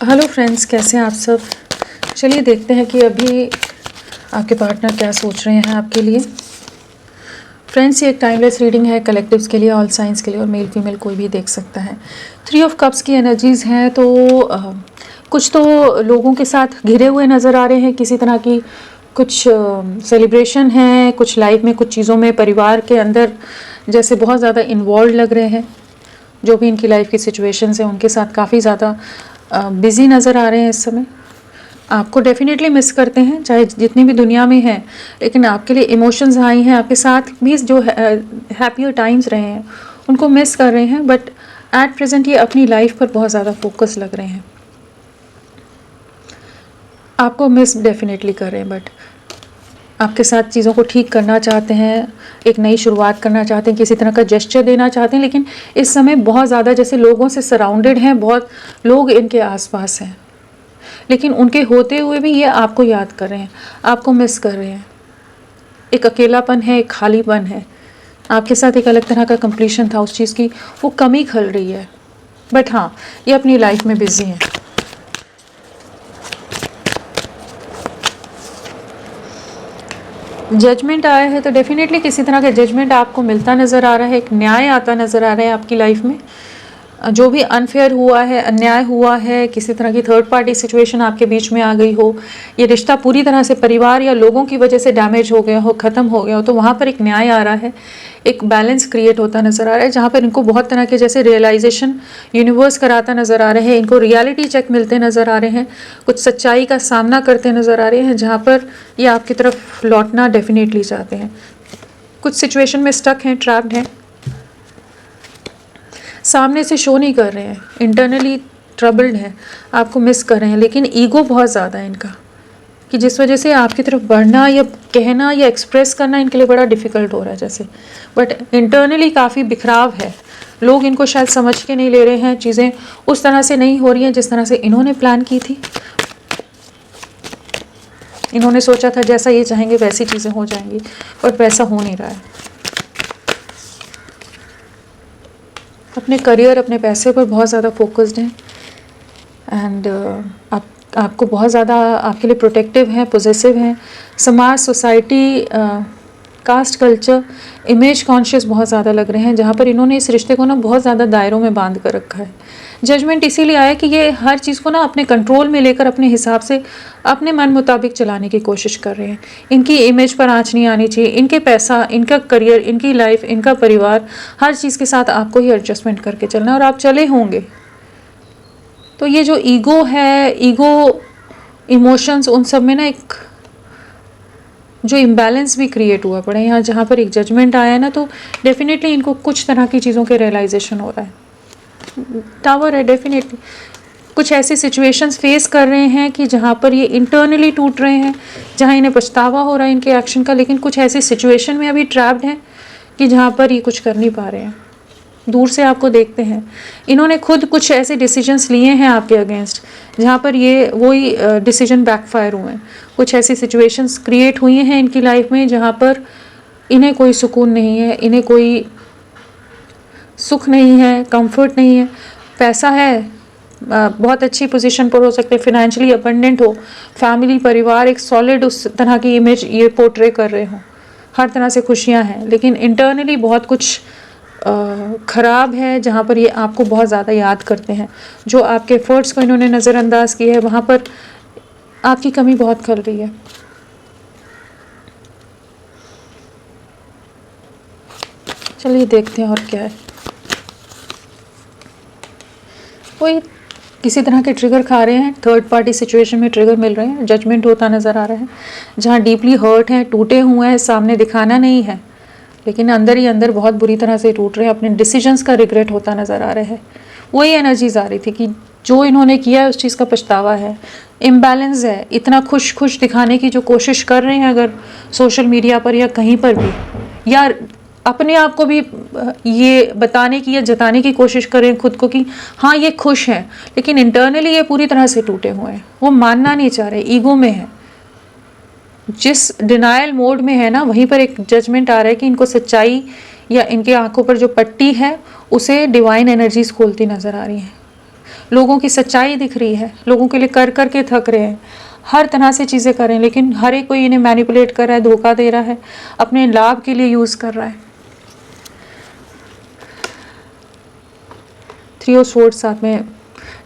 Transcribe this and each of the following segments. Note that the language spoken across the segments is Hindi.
हेलो फ्रेंड्स, कैसे हैं आप सब। चलिए देखते हैं कि अभी आपके पार्टनर क्या सोच रहे हैं आपके लिए। फ्रेंड्स, ये एक टाइमलेस रीडिंग है, कलेक्टिव्स के लिए, ऑल साइंस के लिए, और मेल फीमेल कोई भी देख सकता है। 3 ऑफ कप्स की एनर्जीज़ हैं, तो कुछ तो लोगों के साथ घिरे हुए नज़र आ रहे हैं, किसी तरह की कुछ सेलिब्रेशन है, कुछ लाइफ में कुछ चीज़ों में परिवार के अंदर जैसे बहुत ज़्यादा इन्वॉल्व लग रहे हैं। जो भी इनकी लाइफ की सिचुएशंस हैं उनके साथ काफ़ी ज़्यादा बिज़ी नज़र आ रहे हैं इस समय। आपको डेफिनेटली मिस करते हैं, चाहे जितनी भी दुनिया में हैं, लेकिन आपके लिए इमोशंस आई हैं, आपके साथ भी जो हैप्पियर टाइम्स रहे हैं उनको मिस कर रहे हैं। बट एट प्रेजेंट ये अपनी लाइफ पर बहुत ज़्यादा फोकस लग रहे हैं। आपको मिस डेफिनेटली कर रहे हैं, बट आपके साथ चीज़ों को ठीक करना चाहते हैं, एक नई शुरुआत करना चाहते हैं, किसी तरह का जेस्चर देना चाहते हैं। लेकिन इस समय बहुत ज़्यादा जैसे लोगों से सराउंडेड हैं, बहुत लोग इनके आसपास हैं, लेकिन उनके होते हुए भी ये आपको याद कर रहे हैं, आपको मिस कर रहे हैं। एक अकेलापन है, एक खालीपन है। आपके साथ एक अलग तरह का कंप्लीशन था उस चीज़ की, वो कमी खल रही है। बट हाँ, ये अपनी लाइफ में बिजी हैं। जजमेंट आया है, तो डेफिनेटली किसी तरह का जजमेंट आपको मिलता नज़र आ रहा है, एक न्याय आता नज़र आ रहा है आपकी लाइफ में। जो भी अनफेयर हुआ है, अन्याय हुआ है, किसी तरह की थर्ड पार्टी सिचुएशन आपके बीच में आ गई हो, ये रिश्ता पूरी तरह से परिवार या लोगों की वजह से डैमेज हो गया हो, ख़त्म हो गया हो, तो वहाँ पर एक न्याय आ रहा है, एक बैलेंस क्रिएट होता नज़र आ रहा है, जहाँ पर इनको बहुत तरह के जैसे रियलाइजेशन यूनिवर्स कराता नज़र आ रहे हैं, इनको रियलिटी चेक मिलते नज़र आ रहे हैं, कुछ सच्चाई का सामना करते नज़र आ रहे हैं, जहाँ पर ये आपकी तरफ लौटना डेफिनेटली चाहते हैं। कुछ सिचुएशन में स्टक हैं, ट्रैप्ड हैं, सामने से शो नहीं कर रहे हैं, इंटरनली ट्रबल्ड हैं, आपको मिस कर रहे हैं, लेकिन ईगो बहुत ज़्यादा है इनका, कि जिस वजह से आपकी तरफ बढ़ना या कहना या एक्सप्रेस करना इनके लिए बड़ा डिफ़िकल्ट हो रहा है जैसे। बट इंटरनली काफ़ी बिखराव है, लोग इनको शायद समझ के नहीं ले रहे हैं, चीज़ें उस तरह से नहीं हो रही हैं जिस तरह से इन्होंने प्लान की थी। इन्होंने सोचा था जैसा ये चाहेंगे वैसी चीज़ें हो जाएंगी, बट वैसा हो नहीं रहा है। अपने करियर, अपने पैसे पर बहुत ज़्यादा फोकस्ड हैं, एंड आपको बहुत ज़्यादा आपके लिए प्रोटेक्टिव हैं, पॉजिटिव हैं। समाज, society, caste culture, image conscious बहुत ज़्यादा लग रहे हैं, जहाँ पर इन्होंने इस रिश्ते को ना बहुत ज़्यादा दायरों में बांध कर रखा है। जजमेंट इसीलिए आया कि ये हर चीज़ को ना अपने कंट्रोल में लेकर अपने हिसाब से अपने मन मुताबिक चलाने की कोशिश कर रहे हैं। इनकी इमेज पर आँच नहीं आनी चाहिए, इनके पैसा, इनका करियर, इनकी लाइफ, इनका परिवार, हर चीज़ के साथ आपको ही एडजस्टमेंट करके चलना है, और आप चले होंगे। तो ये जो ईगो है, ईगो इमोशंस, उन सब में ना एक जो इम्बैलेंस भी क्रिएट हुआ पड़ा है यहाँ, जहाँ पर एक जजमेंट आया है ना, तो डेफिनेटली इनको कुछ तरह की चीज़ों के रियलाइजेशन हो रहा है। टावर है, डेफिनेटली कुछ ऐसी सिचुएशंस फेस कर रहे हैं कि जहाँ पर ये इंटरनली टूट रहे हैं, जहाँ इन्हें पछतावा हो रहा है इनके एक्शन का, लेकिन कुछ ऐसी सिचुएशन में अभी ट्रैप्ड हैं कि जहाँ पर ये कुछ कर नहीं पा रहे हैं। दूर से आपको देखते हैं, इन्होंने खुद कुछ ऐसे डिसीजंस लिए हैं आपके अगेंस्ट, जहाँ पर ये वही डिसीजन बैकफायर हुए हैं। कुछ ऐसी सिचुएशंस क्रिएट हुई हैं इनकी लाइफ में जहाँ पर इन्हें कोई सुकून नहीं है, इन्हें कोई सुख नहीं है, कंफर्ट नहीं है। पैसा है, बहुत अच्छी पोजीशन पर हो सकते, फाइनेंशियली अबंडेंट हो, फैमिली, परिवार, एक सॉलिड उस तरह की इमेज ये पोर्ट्रे कर रहे हो, हर तरह से खुशियाँ हैं, लेकिन इंटरनली बहुत कुछ ख़राब है, जहाँ पर ये आपको बहुत ज़्यादा याद करते हैं। जो आपके एफर्ट्स को इन्होंने नज़रअंदाज किया है, वहाँ पर आपकी कमी बहुत खल रही है। चलिए देखते हैं और क्या है। कोई किसी तरह के ट्रिगर खा रहे हैं, थर्ड पार्टी सिचुएशन में ट्रिगर मिल रहे हैं, जजमेंट होता नज़र आ रहा है, जहाँ डीपली हर्ट हैं, टूटे हुए हैं, सामने दिखाना नहीं है, लेकिन अंदर ही अंदर बहुत बुरी तरह से टूट रहे हैं, अपने डिसीजंस का रिग्रेट होता नज़र आ रहा है। वही एनर्जीज आ रही थी कि जो इन्होंने किया है उस चीज़ का पछतावा है, इम्बैलेंस है, इतना खुश खुश दिखाने की जो कोशिश कर रहे हैं अगर सोशल मीडिया पर या कहीं पर भी, या अपने आप को भी ये बताने की या जताने की कोशिश कर रहे हैं खुद को कि हाँ ये खुश हैं, लेकिन इंटरनली ये पूरी तरह से टूटे हुए हैं, वो मानना नहीं चाह रहे, ईगो में है। जिस डिनायल मोड में है ना, वहीं पर एक जजमेंट आ रहा है कि इनको सच्चाई या इनके आंखों पर जो पट्टी है उसे डिवाइन एनर्जीज खोलती नज़र आ रही हैं। लोगों की सच्चाई दिख रही है, लोगों के लिए कर कर के थक रहे हैं, हर तरह से चीज़ें कर रहे हैं, लेकिन हर एक कोई इन्हें मैनिपुलेट कर रहा है, धोखा दे रहा है, अपने लाभ के लिए यूज़ कर रहा है। 3 ऑफ स्वॉर्ड्स साथ में,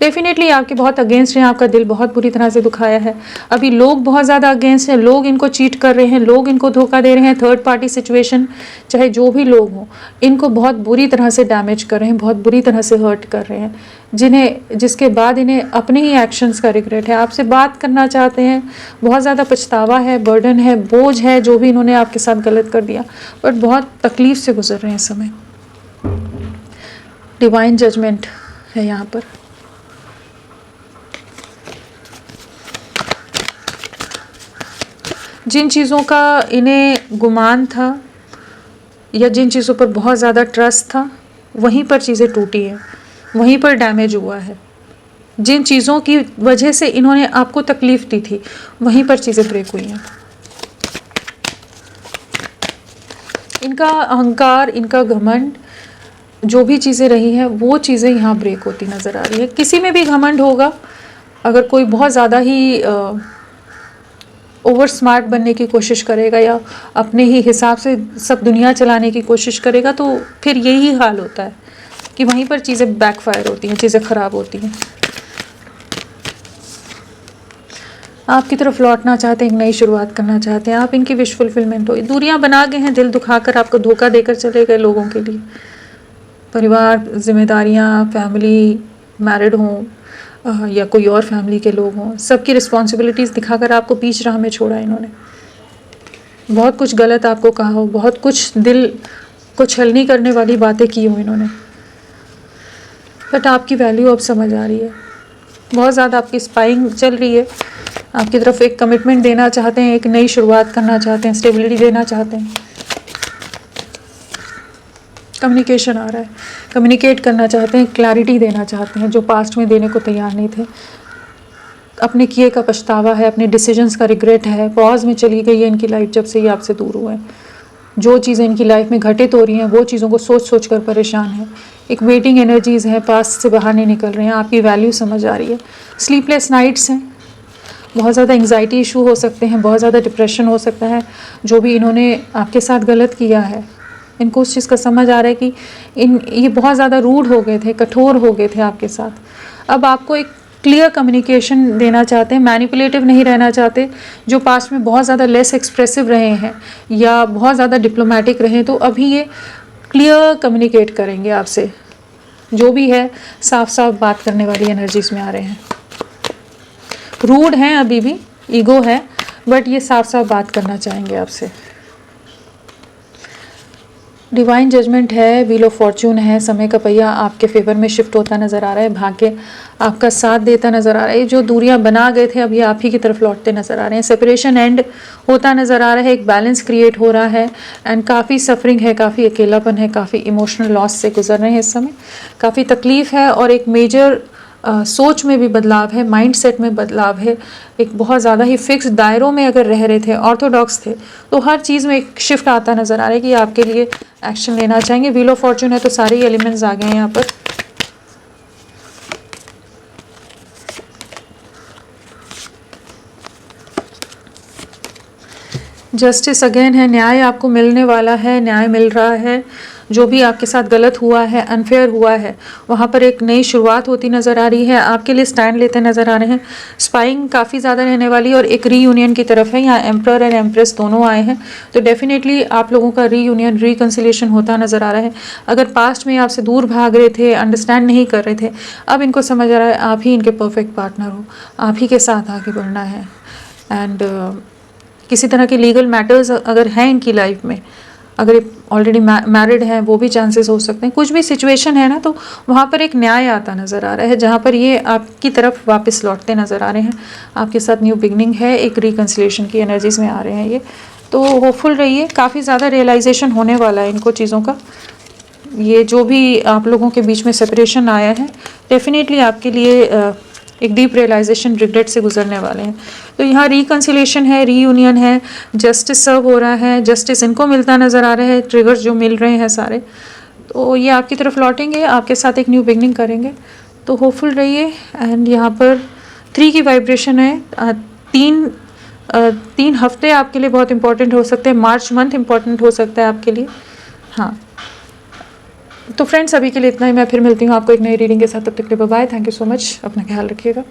डेफिनेटली आपके बहुत अगेंस्ट हैं, आपका दिल बहुत बुरी तरह से दुखाया है। अभी लोग बहुत ज़्यादा अगेंस्ट हैं, लोग इनको चीट कर रहे हैं, लोग इनको धोखा दे रहे हैं, थर्ड पार्टी सिचुएशन, चाहे जो भी लोग हों, इनको बहुत बुरी तरह से डैमेज कर रहे हैं, बहुत बुरी तरह से हर्ट कर रहे हैं, जिसके बाद इन्हें अपने ही एक्शंस का रिग्रेट है। आपसे बात करना चाहते हैं, बहुत ज़्यादा पछतावा है, बर्डन है, बोझ है, जो भी इन्होंने आपके साथ गलत कर दिया, बट बहुत तकलीफ से गुजर रहे हैं इस समय। डिवाइन जजमेंट है यहाँ पर। जिन चीज़ों का इन्हें गुमान था या जिन चीज़ों पर बहुत ज़्यादा ट्रस्ट था, वहीं पर चीज़ें टूटी हैं, वहीं पर डैमेज हुआ है। जिन चीज़ों की वजह से इन्होंने आपको तकलीफ़ दी थी, वहीं पर चीज़ें ब्रेक हुई हैं। इनका अहंकार, इनका घमंड, जो भी चीज़ें रही हैं, वो चीज़ें यहाँ ब्रेक होती नज़र आ रही है। किसी में भी घमंड होगा, अगर कोई बहुत ज़्यादा ही ओवर स्मार्ट बनने की कोशिश करेगा या अपने ही हिसाब से सब दुनिया चलाने की कोशिश करेगा, तो फिर यही हाल होता है कि वहीं पर चीज़ें बैकफायर होती हैं, चीज़ें ख़राब होती हैं। आपकी तरफ लौटना चाहते हैं, एक नई शुरुआत करना चाहते हैं, आप इनकी विश फुलफिलमेंट हो। दूरियां बना गए हैं, दिल दुखाकर आपको धोखा देकर चले गए लोगों के लिए। परिवार, जिम्मेदारियां, फैमिली, मैरिड हों या कोई और फैमिली के लोग हों, सबकी रिस्पॉन्सिबिलिटीज़ दिखाकर आपको बीच राह में छोड़ा इन्होंने। बहुत कुछ गलत आपको कहा हो, बहुत कुछ दिल को छलनी करने वाली बातें की हो इन्होंने, बट आपकी वैल्यू अब समझ आ रही है। बहुत ज़्यादा आपकी स्पाइंग चल रही है, आपकी तरफ एक कमिटमेंट देना चाहते हैं, एक नई शुरुआत करना चाहते हैं, स्टेबिलिटी देना चाहते हैं। कम्युनिकेशन आ रहा है, कम्युनिकेट करना चाहते हैं, क्लैरिटी देना चाहते हैं, जो पास्ट में देने को तैयार नहीं थे। अपने किए का पछतावा है, अपने डिसीजंस का रिग्रेट है, पॉज में चली गई है इनकी लाइफ जब से ये आपसे दूर हुए हैं। जो चीज़ें इनकी लाइफ में घटित हो रही हैं, वो चीज़ों को सोच सोच कर परेशान है। एक वेटिंग एनर्जीज़ हैं, पास्ट से बाहर नहीं निकल रहे हैं, आपकी वैल्यू समझ आ रही है। स्लीपलेस नाइट्स हैं, बहुत ज़्यादा एंग्जाइटी इशू हो सकते हैं, बहुत ज़्यादा डिप्रेशन हो सकता है। जो भी इन्होंने आपके साथ गलत किया है, इनको उस चीज़ का समझ आ रहा है कि ये बहुत ज़्यादा रूड हो गए थे, कठोर हो गए थे आपके साथ। अब आपको एक क्लियर कम्युनिकेशन देना चाहते हैं, मैनिपुलेटिव नहीं रहना चाहते। जो पास्ट में बहुत ज़्यादा लेस एक्सप्रेसिव रहे हैं या बहुत ज़्यादा डिप्लोमेटिक रहे, तो अभी ये क्लियर कम्युनिकेट करेंगे आपसे। जो भी है, साफ साफ बात करने वाली एनर्जीज में आ रहे हैं। रूड हैं अभी भी, ईगो है, बट ये साफ साफ बात करना चाहेंगे आपसे। डिवाइन जजमेंट है, व्हील ऑफ फॉर्च्यून है, समय का पहिया आपके फेवर में शिफ्ट होता नज़र आ रहा है, भाग्य आपका साथ देता नज़र आ रहा है। जो दूरियां बना गए थे, अभी आप ही की तरफ लौटते नज़र आ रहे हैं। सेपरेशन एंड होता नज़र आ रहा है, एक बैलेंस क्रिएट हो रहा है, एंड काफ़ी सफरिंग है, काफ़ी अकेलापन है, काफ़ी इमोशनल लॉस से गुजर रहे हैं इस समय, काफ़ी तकलीफ है, और एक मेजर सोच में भी बदलाव है, माइंड सेट में बदलाव है। एक बहुत ज़्यादा ही फिक्स दायरों में अगर रह रहे थे, ऑर्थोडॉक्स थे, तो हर चीज़ में एक शिफ्ट आता नज़र आ रहा है कि आपके लिए एक्शन लेना चाहेंगे। व्हील ऑफ फॉर्च्यून है, तो सारे एलिमेंट्स आ गए हैं यहाँ पर। जस्टिस अगेन है, न्याय आपको मिलने वाला है, न्याय मिल रहा है। जो भी आपके साथ गलत हुआ है, अनफेयर हुआ है, वहाँ पर एक नई शुरुआत होती नज़र आ रही है। आपके लिए स्टैंड लेते नज़र आ रहे हैं। स्पाइंग काफ़ी ज़्यादा रहने वाली है, और एक रीयूनियन की तरफ है। यहाँ एम्परर एंड एम्प्रेस दोनों आए हैं, तो डेफिनेटली आप लोगों का रीयूनियन, रिकन्सिलिएशन होता नज़र आ रहा है। अगर पास्ट में आपसे दूर भाग रहे थे, अंडरस्टैंड नहीं कर रहे थे, अब इनको समझ आ रहा है आप ही इनके परफेक्ट पार्टनर हो, आप ही के साथ आगे बढ़ना है। एंड किसी तरह के लीगल मैटर्स अगर हैं इनकी लाइफ में, अगर ऑलरेडी मैरिड हैं, वो भी चांसेस हो सकते हैं। कुछ भी सिचुएशन है ना, तो वहाँ पर एक न्याय आता नज़र आ रहा है, जहाँ पर ये आपकी तरफ वापस लौटते नज़र आ रहे हैं। आपके साथ न्यू बिगनिंग है, एक रिकन्सिलिएशन की एनर्जीज में आ रहे हैं ये, तो होपफुल रहिए। काफ़ी ज़्यादा रियलाइजेशन होने वाला है इनको चीज़ों का। ये जो भी आप लोगों के बीच में सेपरेशन आया है, डेफिनेटली आपके लिए एक डीप रियलाइजेशन, रिग्रेट से गुजरने वाले हैं। तो यहाँ रिकन्सिलेशन है, रीयूनियन है, जस्टिस सर्व हो रहा है, जस्टिस इनको मिलता नज़र आ रहा है, ट्रिगर्स जो मिल रहे हैं सारे, तो ये आपकी तरफ लौटेंगे, आपके साथ एक न्यू बिगनिंग करेंगे। तो होपफुल रहिए। एंड यहाँ पर 3 की वाइब्रेशन है। 3 हफ्ते आपके लिए बहुत इंपॉर्टेंट हो सकते हैं। मार्च मंथ इंपॉर्टेंट हो सकता है आपके लिए। हाँ, तो फ्रेंड्स अभी के लिए इतना ही। मैं फिर मिलती हूँ आपको एक नई रीडिंग के साथ। तब तक के लिए bye bye. Thank you so much. अपना ख्याल रखिएगा।